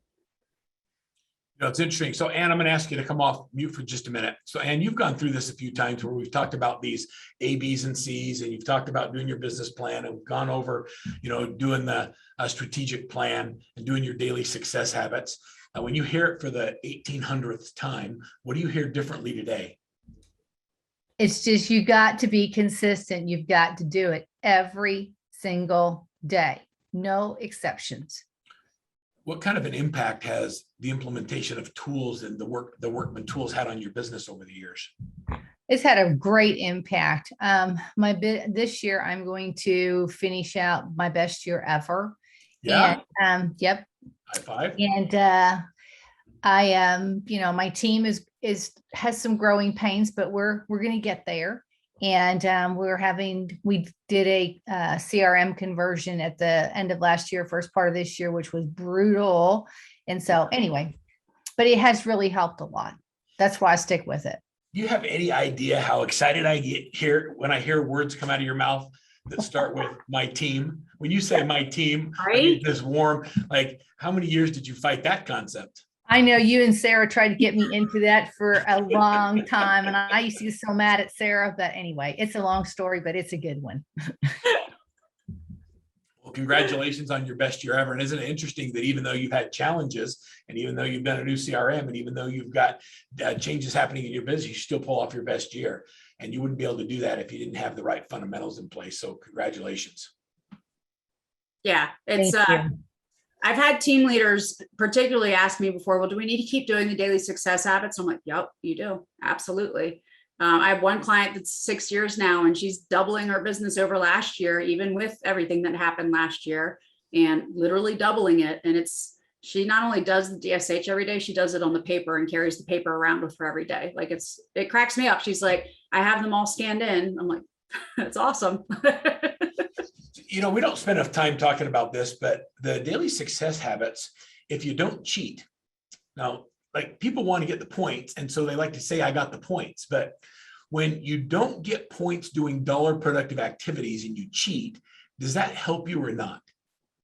You know, it's interesting. So, Ann, I'm going to ask you to come off mute for just a minute. So, Ann, you've gone through this a few times where we've talked about these A, B's, and C's, and you've talked about doing your business plan, and we've gone over, you know, doing the strategic plan and doing your daily success habits. When you hear it for the 1800th time, what do you hear differently today? It's just, you got to be consistent. You've got to do it every single day, no exceptions. What kind of an impact has the implementation of tools and the Workman tools had on your business over the years? It's had a great impact. This year, I'm going to finish out my best year ever. Yeah. And, yep. High five. And you know, my team has some growing pains, but we're going to get there. And we did a CRM conversion at the end of last year, first part of this year, which was brutal. And so anyway, but it has really helped a lot. That's why I stick with it. Do you have any idea how excited I get here when I hear words come out of your mouth that start with my team? When you say my team, Right? I get this warm, like, how many years did you fight that concept? I know you and Sara tried to get me into that for a long time. And I used to get so mad at Sara, but anyway, it's a long story, but it's a good one. Well, congratulations on your best year ever. And isn't it interesting that even though you've had challenges, and even though you've done a new CRM, and even though you've got changes happening in your business, you still pull off your best year. And you wouldn't be able to do that if you didn't have the right fundamentals in place. So congratulations. Yeah, it's I've had team leaders particularly ask me before, well, do we need to keep doing the daily success habits? I'm like, yep, you do. Absolutely. I have one client that's 6 years now, and she's doubling her business over last year, even with everything that happened last year, and literally doubling it. And she not only does the DSH every day, she does it on the paper and carries the paper around with her every day. Like, it cracks me up. She's like, I have them all scanned in. I'm like, that's awesome. You know, we don't spend enough time talking about this, but the daily success habits, if you don't cheat, now, like, people want to get the points, and so they like to say, I got the points. But when you don't get points doing dollar productive activities and you cheat, does that help you or not?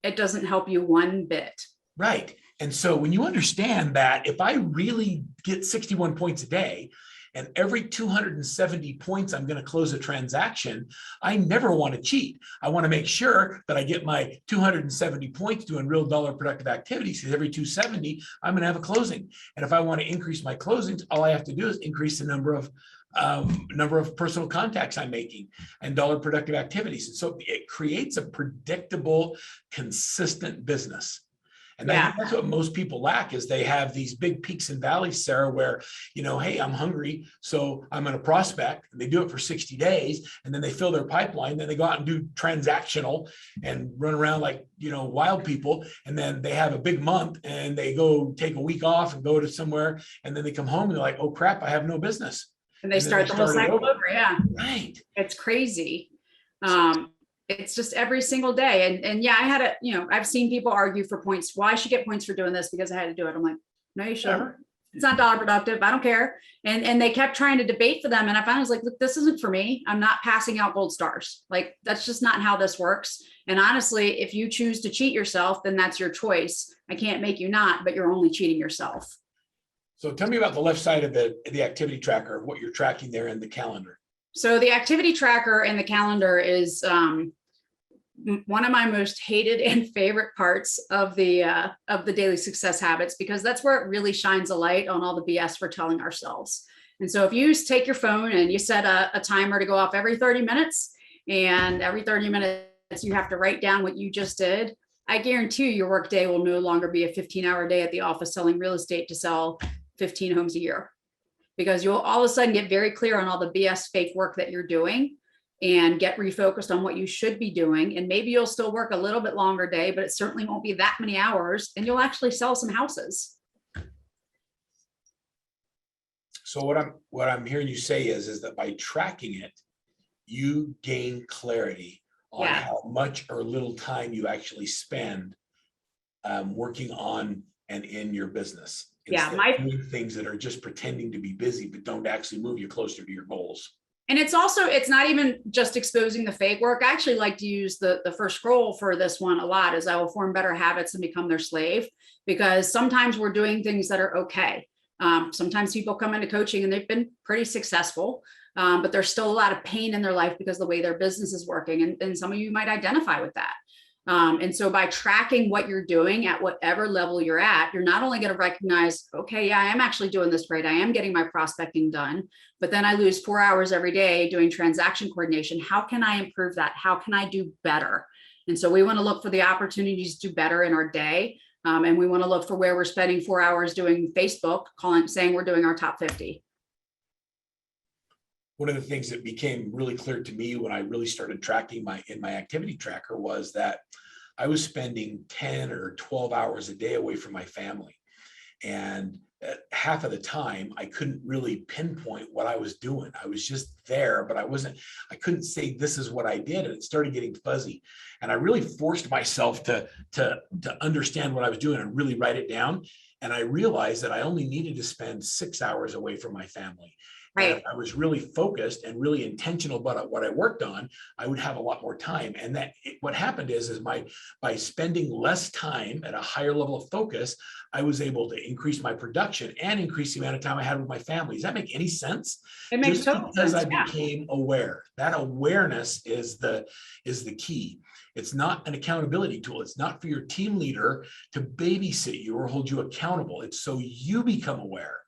It doesn't help you one bit. Right. And so when you understand that if I really get 61 points a day, and every 270 points, I'm going to close a transaction, I never want to cheat. I want to make sure that I get my 270 points doing real dollar productive activities, because every 270, I'm going to have a closing. And if I want to increase my closings, all I have to do is increase the number of personal contacts I'm making and dollar productive activities. And so it creates a predictable, consistent business. And I think that's what most people lack is they have these big peaks and valleys, Sarah, where, hey, I'm hungry, so I'm going to prospect. And they do it for 60 days and then they fill their pipeline. Then they go out and do transactional and run around like, wild people. And then they have a big month and they go take a week off and go to somewhere. And then they come home and they're like, oh crap, I have no business. And they start the whole cycle over. Yeah. Right. It's crazy. It's just every single day. And yeah, I had I've seen people argue for points. Why I should get points for doing this because I had to do it. I'm like, no, you shouldn't. It's not dollar productive. I don't care. And they kept trying to debate for them. And I finally was like, look, this isn't for me. I'm not passing out gold stars. Like, that's just not how this works. And honestly, if you choose to cheat yourself, then that's your choice. I can't make you not, but you're only cheating yourself. So tell me about the left side of the activity tracker, what you're tracking there in the calendar. So the activity tracker and the calendar is one of my most hated and favorite parts of the daily success habits, because that's where it really shines a light on all the BS we're telling ourselves. And so if you take your phone and you set a timer to go off every 30 minutes, and every 30 minutes you have to write down what you just did, I guarantee you your work day will no longer be a 15-hour day at the office selling real estate to sell 15 homes a year. Because you'll all of a sudden get very clear on all the BS fake work that you're doing and get refocused on what you should be doing. And maybe you'll still work a little bit longer day, but it certainly won't be that many hours, and you'll actually sell some houses. So what I'm hearing you say is that by tracking it, you gain clarity on how much or little time you actually spend working on and in your business. Doing things that are just pretending to be busy, but don't actually move you closer to your goals. And it's not even just exposing the fake work. I actually like to use the first scroll for this one a lot, is I will form better habits and become their slave, because sometimes we're doing things that are okay. Sometimes people come into coaching and they've been pretty successful, but there's still a lot of pain in their life because of the way their business is working. And some of you might identify with that. And so by tracking what you're doing at whatever level you're at, you're not only going to recognize, okay, yeah, I am actually doing this great. I am getting my prospecting done, but then I lose 4 hours every day doing transaction coordination. How can I improve that? How can I do better? And so we want to look for the opportunities to do better in our day. And we want to look for where we're spending 4 hours doing Facebook, saying we're doing our top 50. One of the things that became really clear to me when I really started tracking in my activity tracker was that I was spending 10 or 12 hours a day away from my family. And half of the time I couldn't really pinpoint what I was doing. I was just there, but I couldn't say this is what I did. And it started getting fuzzy. And I really forced myself to understand what I was doing and really write it down. And I realized that I only needed to spend 6 hours away from my family. Right. And if I was really focused and really intentional about what I worked on, I would have a lot more time. And what happened is by spending less time at a higher level of focus, I was able to increase my production and increase the amount of time I had with my family. Does that make any sense? It makes total sense. Because I became aware. That awareness is the key. It's not an accountability tool. It's not for your team leader to babysit you or hold you accountable. It's so you become aware.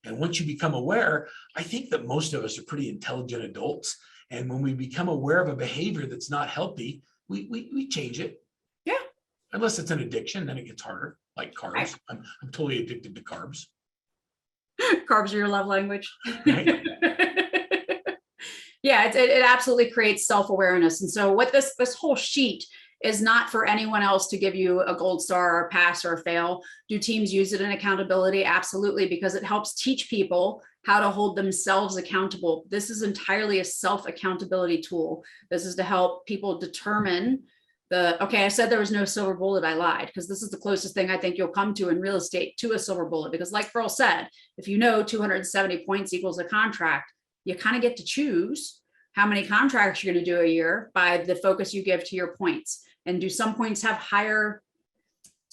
And once you become aware, I think that most of us are pretty intelligent adults. And when we become aware of a behavior that's not healthy, we change it. Yeah. Unless it's an addiction, then it gets harder, like carbs. Right. I'm totally addicted to carbs. Carbs are your love language. Right. Yeah, it absolutely creates self-awareness. And so what this whole sheet is not for anyone else to give you a gold star or a pass or a fail. Do teams use it in accountability? Absolutely, because it helps teach people how to hold themselves accountable. This is entirely a self-accountability tool. This is to help people determine okay, I said there was no silver bullet, I lied, because this is the closest thing I think you'll come to in real estate to a silver bullet. Because like Verl said, if you know 270 points equals a contract, you kind of get to choose how many contracts you're going to do a year by the focus you give to your points. And do some points have higher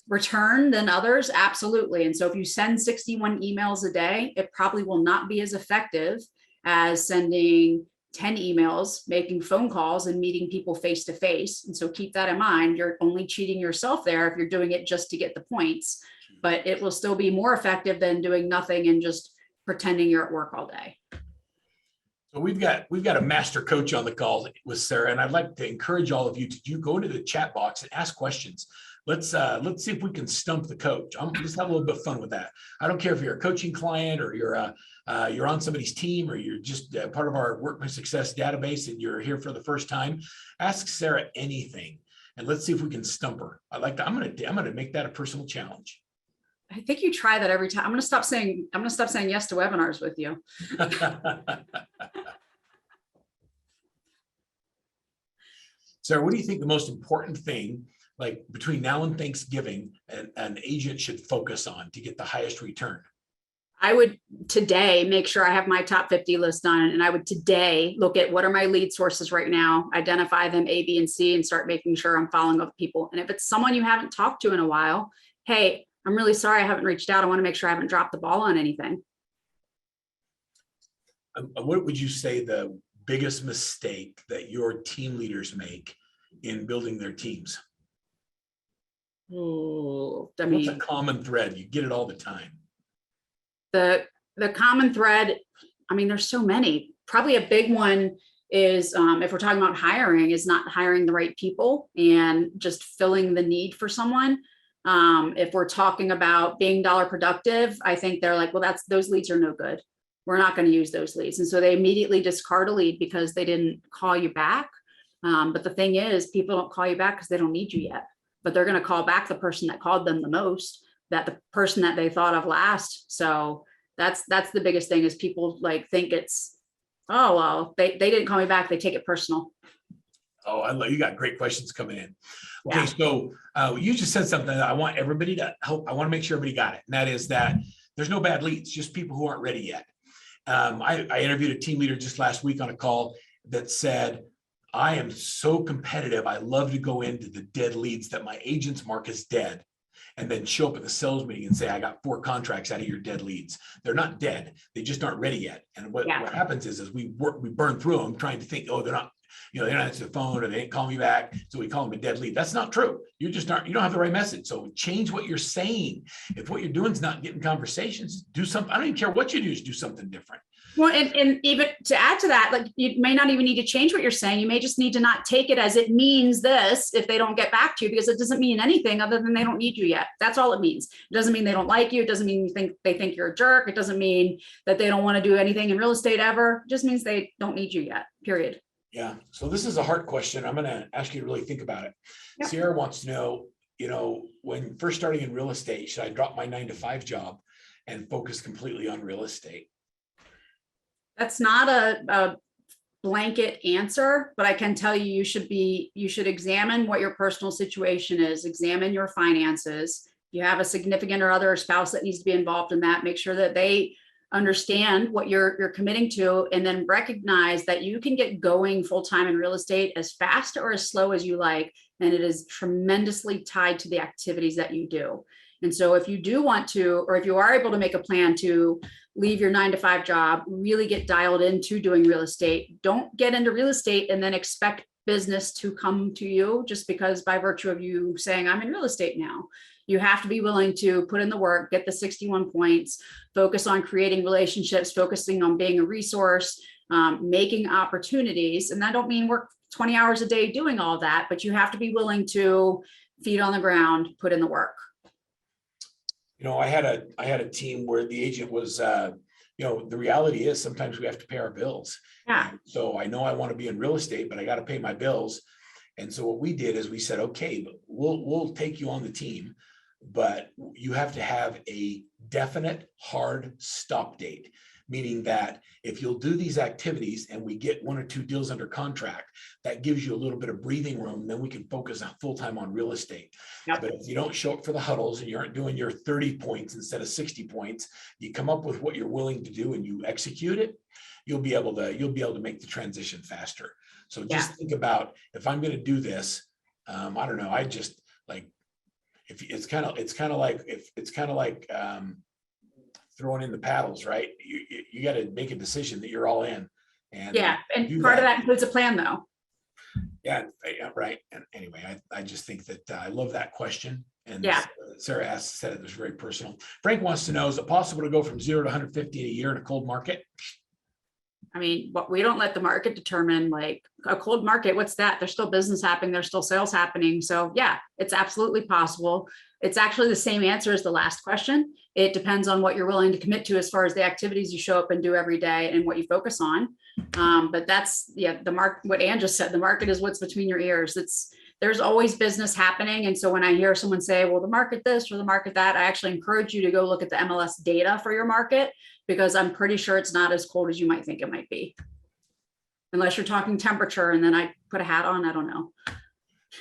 return than others? Absolutely. And so if you send 61 emails a day, it probably will not be as effective as sending 10 emails, making phone calls, and meeting people face to face. And so keep that in mind. You're only cheating yourself there if you're doing it just to get the points, but it will still be more effective than doing nothing and just pretending you're at work all day. So we've got a master coach on the call with Sara, and I'd like to encourage all of you to go into the chat box and ask questions. let's see if we can stump the coach. Let's have a little bit of fun with that. I don't care if you're a coaching client or you're on somebody's team or you're just part of our Workman Success database and you're here for the first time. Ask Sara anything, and let's see if we can stump her. I like that. I'm gonna make that a personal challenge. I think you try that every time. I'm going to stop saying yes to webinars with you. Sara, what do you think the most important thing, like between now and Thanksgiving, an agent should focus on to get the highest return? I would today make sure I have my top 50 list done. And I would today look at what are my lead sources right now, identify them A, B, and C, and start making sure I'm following up with people. And if it's someone you haven't talked to in a while, hey, I'm really sorry I haven't reached out. I want to make sure I haven't dropped the ball on anything. What would you say the biggest mistake that your team leaders make in building their teams? Oh, I What's a mean, common thread? You get it all the time. the common thread, I mean, there's so many. Probably a big one is if we're talking about hiring, is not hiring the right people and just filling the need for someone. If we're talking about being dollar productive, I think they're like, well, those leads are no good. We're not going to use those leads. And so they immediately discard a lead because they didn't call you back. But the thing is, people don't call you back because they don't need you yet, but they're going to call back the person that called them the most, that the person that they thought of last. So that's the biggest thing is people like think it's, oh, well, they didn't call me back. They take it personal. Oh, I love, you got great questions coming in. Okay, Yeah. so you just said something that I want everybody to help. I want to make sure everybody got it. And that is that there's no bad leads, just people who aren't ready yet. I interviewed a team leader just last week on a call that said, I am so competitive. I love to go into the dead leads that my agents mark as dead and then show up at the sales meeting and say, I got 4 contracts out of your dead leads. They're not dead. They just aren't ready yet. And what happens is we burn through them trying to think, oh, they're not, they don't answer the phone or they ain't call me back. So we call them a dead lead. That's not true. You don't have the right message. So change what you're saying. If what you're doing is not getting conversations, do something. I don't even care what you do, just do something different. Well, and even to add to that, like you may not even need to change what you're saying. You may just need to not take it as it means this if they don't get back to you, because it doesn't mean anything other than they don't need you yet. That's all it means. It doesn't mean they don't like you. It doesn't mean they think you're a jerk. It doesn't mean that they don't want to do anything in real estate ever. It just means they don't need you yet, period. Yeah. So this is a hard question. I'm going to ask you to really think about it. Yep. Sara wants to know, when first starting in real estate, should I drop my 9-to-5 job and focus completely on real estate? That's not a blanket answer, but I can tell you, you should examine what your personal situation is, examine your finances. If you have a significant or other spouse that needs to be involved in that, make sure that they understand what you're committing to, and then recognize that you can get going full-time in real estate as fast or as slow as you like. And it is tremendously tied to the activities that you do. And so if you do want to, or if you are able to make a plan to leave your 9-to-5 job, really get dialed into doing real estate. Don't get into real estate and then expect business to come to you just because by virtue of you saying I'm in real estate now. You have to be willing to put in the work, get the 61 points, focus on creating relationships, focusing on being a resource, making opportunities. And I don't mean work 20 hours a day doing all that, but you have to be willing to feet on the ground, put in the work. I had a team where the agent was, the reality is sometimes we have to pay our bills. Yeah. So I know I want to be in real estate, but I got to pay my bills. And so what we did is we said, okay, we'll take you on the team, but you have to have a definite hard stop date, meaning that if you'll do these activities and we get 1 or 2 deals under contract, that gives you a little bit of breathing room. Then we can focus full-time on real estate. Yep. But if you don't show up for the huddles and you aren't doing your 30 points instead of 60 points, you come up with what you're willing to do and you execute it, you'll be able to make the transition faster. So just think about, if I'm going to do this, I don't know. I just like, if it's kind of like throwing in the paddles, right? You got to make a decision that you're all in. And and part of that includes a plan though. Yeah, right. And anyway, I just think that I love that question. And Sara said it was very personal. Frank wants to know, is it possible to go from 0 to 150 a year in a cold market? I mean, but we don't let the market determine, like a cold market. What's that? There's still business happening. There's still sales happening. So yeah, it's absolutely possible. It's actually the same answer as the last question. It depends on what you're willing to commit to as far as the activities you show up and do every day and what you focus on. But that's, yeah, what Ann just said, the market is what's between your ears. There's always business happening. And so when I hear someone say, well, the market this or the market that, I actually encourage you to go look at the MLS data for your market, because I'm pretty sure it's not as cold as you might think it might be. Unless you're talking temperature and then I put a hat on, I don't know.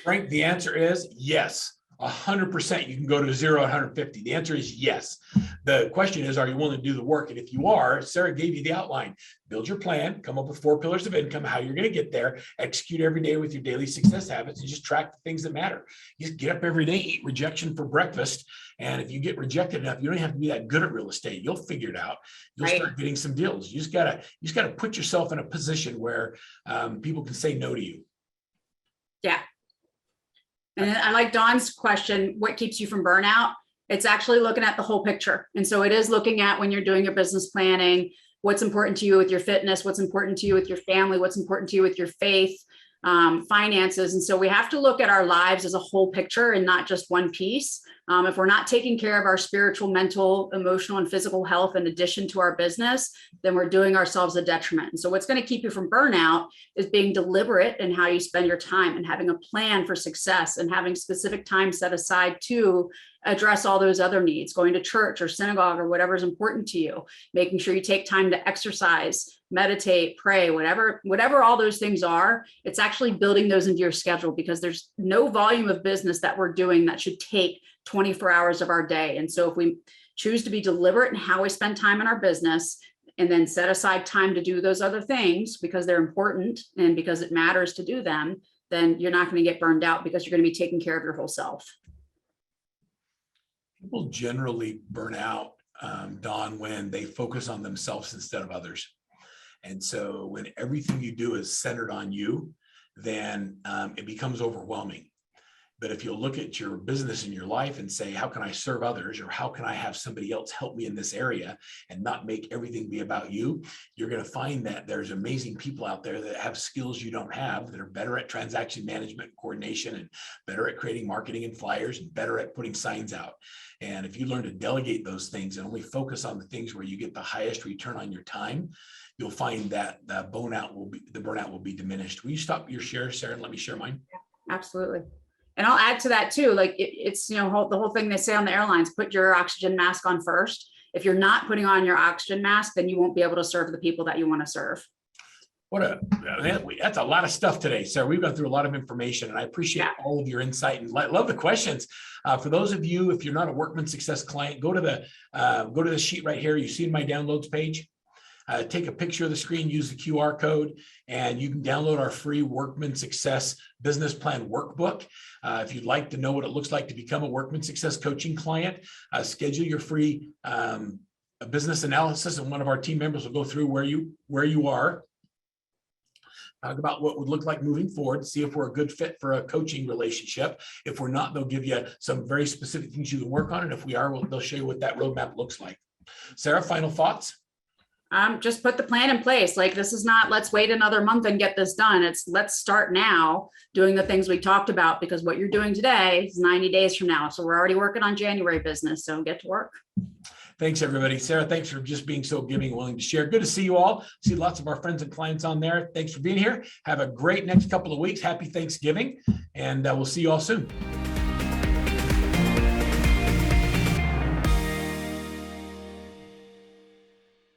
Frank, the answer is yes. 100%. You can go to 0 to 150. The answer is yes. The question is, are you willing to do the work? And if you are, Sara gave you the outline. Build your plan, come up with 4 pillars of income, how you're going to get there, execute every day with your daily success habits, and just track the things that matter. You just get up every day, eat rejection for breakfast. And if you get rejected enough, you don't have to be that good at real estate. You'll figure it out. You'll start getting some deals. You just gotta put yourself in a position where people can say no to you. Yeah. And I like Dawn's question, what keeps you from burnout? It's actually looking at the whole picture. And so it is looking at when you're doing your business planning, what's important to you with your fitness, what's important to you with your family, what's important to you with your faith, finances. And so we have to look at our lives as a whole picture and not just one piece. If we're not taking care of our spiritual, mental, emotional, and physical health in addition to our business, then we're doing ourselves a detriment. And so what's going to keep you from burnout is being deliberate in how you spend your time and having a plan for success and having specific time set aside to address all those other needs, going to church or synagogue or whatever is important to you, making sure you take time to exercise, meditate, pray, whatever all those things are. It's actually building those into your schedule, because there's no volume of business that we're doing that should take 24 hours of our day. And so if we choose to be deliberate in how we spend time in our business and then set aside time to do those other things because they're important and because it matters to do them, then you're not going to get burned out, because you're going to be taking care of your whole self. People generally burn out, Dawn, when they focus on themselves instead of others. And so when everything you do is centered on you, then it becomes overwhelming. But if you'll look at your business and your life and say, how can I serve others, or how can I have somebody else help me in this area, and not make everything be about you, you're going to find that there's amazing people out there that have skills you don't have, that are better at transaction management, coordination, and better at creating marketing and flyers, and better at putting signs out. And if you learn to delegate those things and only focus on the things where you get the highest return on your time, you'll find that the burnout will be diminished. Will you stop your share, Sara, and let me share mine? Yeah, absolutely. And I'll add to that too. Like it's, the whole thing they say on the airlines, put your oxygen mask on first. If you're not putting on your oxygen mask, then you won't be able to serve the people that you want to serve. That's a lot of stuff today, Sara. We've gone through a lot of information, and I appreciate all of your insight and love the questions. For those of you, if you're not a Workman Success client, go to the sheet right here. You see in my downloads page. Take a picture of the screen, use the QR code, and you can download our free Workman Success Business Plan Workbook. If you'd like to know what it looks like to become a Workman Success coaching client, schedule your free business analysis, and one of our team members will go through where you are. Talk about what would look like moving forward, see if we're a good fit for a coaching relationship. If we're not, they'll give you some very specific things you can work on. And if we are, they'll show you what that roadmap looks like. Sara, final thoughts? Just put the plan in place. Like, this is not, let's wait another month and get this done. It's let's start now doing the things we talked about, because what you're doing today is 90 days from now. So we're already working on January business. So get to work. Thanks, everybody. Sara, thanks for just being so giving and willing to share. Good to see you all. See lots of our friends and clients on there. Thanks for being here. Have a great next couple of weeks. Happy Thanksgiving, and we'll see you all soon.